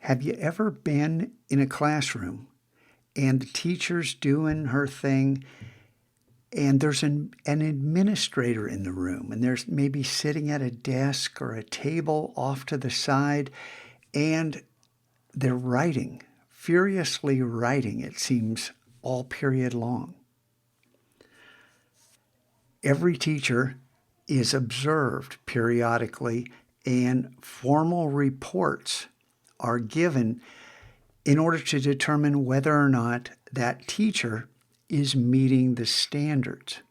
Have you ever been in a classroom and the teacher's doing her thing and there's an administrator in the room and there's maybe sitting at a desk or a table off to the side and they're writing, furiously writing, it seems, all period long? Every teacher is observed periodically and formal reports are given in order to determine whether or not that teacher is meeting the standards.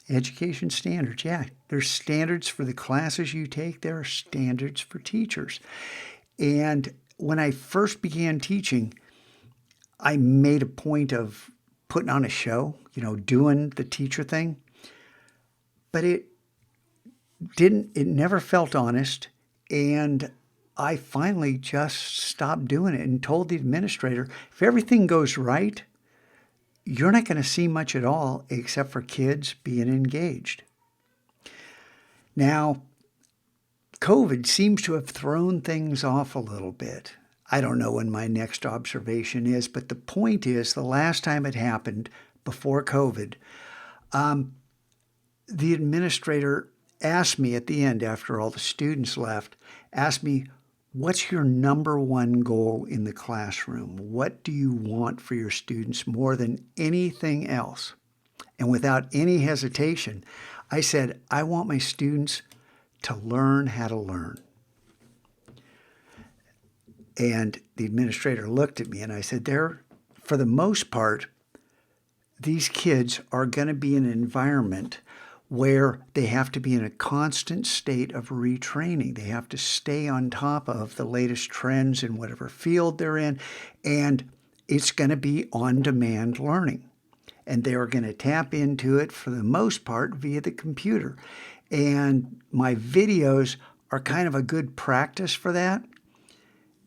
Education standards, yeah. There's standards for the classes you take. There are standards for teachers. And when I first began teaching, I made a point of putting on a show, doing the teacher thing. But it never felt honest. And I finally just stopped doing it and told the administrator, if everything goes right, you're not going to see much at all except for kids being engaged. Now, COVID seems to have thrown things off a little bit. I don't know when my next observation is, but the point is the last time it happened before COVID, the administrator asked me at the end, after all the students left, asked me, what's your number one goal in the classroom? What do you want for your students more than anything else? And without any hesitation, I said, I want my students to learn how to learn. And the administrator looked at me and I said, for the most part, these kids are going to be in an environment where they have to be in a constant state of retraining. They have to stay on top of the latest trends in whatever field they're in, and it's going to be on-demand learning. And they're going to tap into it for the most part via the computer. And my videos are kind of a good practice for that,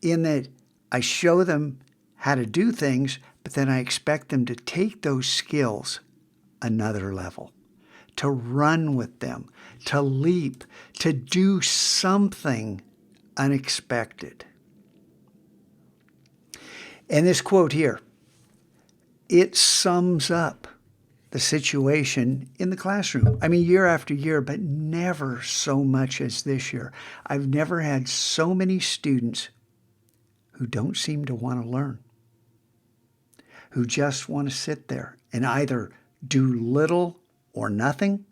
in that I show them how to do things, but then I expect them to take those skills another level, to run with them, to leap, to do something unexpected. And this quote here, it sums up the situation in the classroom. I mean, year after year, but never so much as this year. I've never had so many students who don't seem to want to learn, who just want to sit there and either do little or nothing,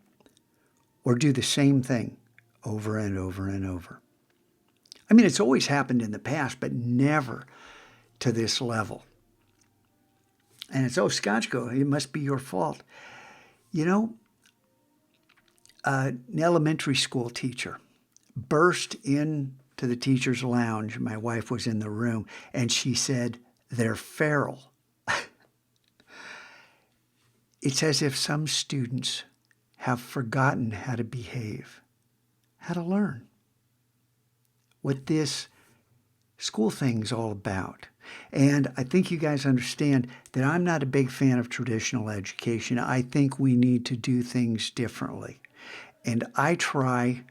or do the same thing over and over and over. I mean, it's always happened in the past, but never to this level. And it's, Scotchko, it must be your fault. An elementary school teacher burst into the teacher's lounge. My wife was in the room, and she said, they're feral. It's as if some students have forgotten how to behave, how to learn, what this school thing's all about. And I think you guys understand that I'm not a big fan of traditional education. I think we need to do things differently. And I try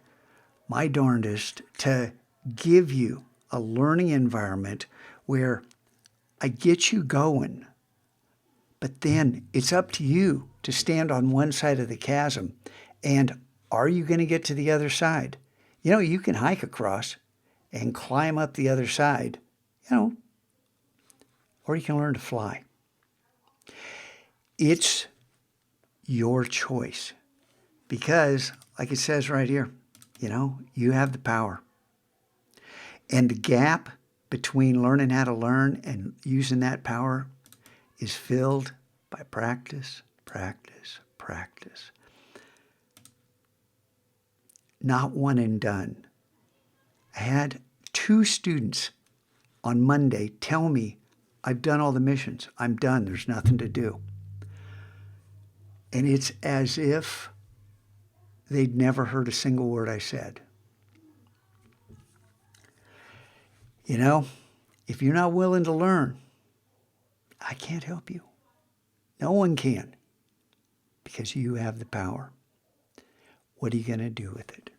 my darndest to give you a learning environment where I get you going. But then it's up to you to stand on one side of the chasm. And are you going to get to the other side? You can hike across and climb up the other side, or you can learn to fly. It's your choice because, like it says right here, you have the power. And the gap between learning how to learn and using that power is filled by practice, practice, practice. Not one and done. I had 2 students on Monday tell me, I've done all the missions. I'm done. There's nothing to do. And it's as if they'd never heard a single word I said. If you're not willing to learn, I can't help you. No one can, because you have the power. What are you going to do with it?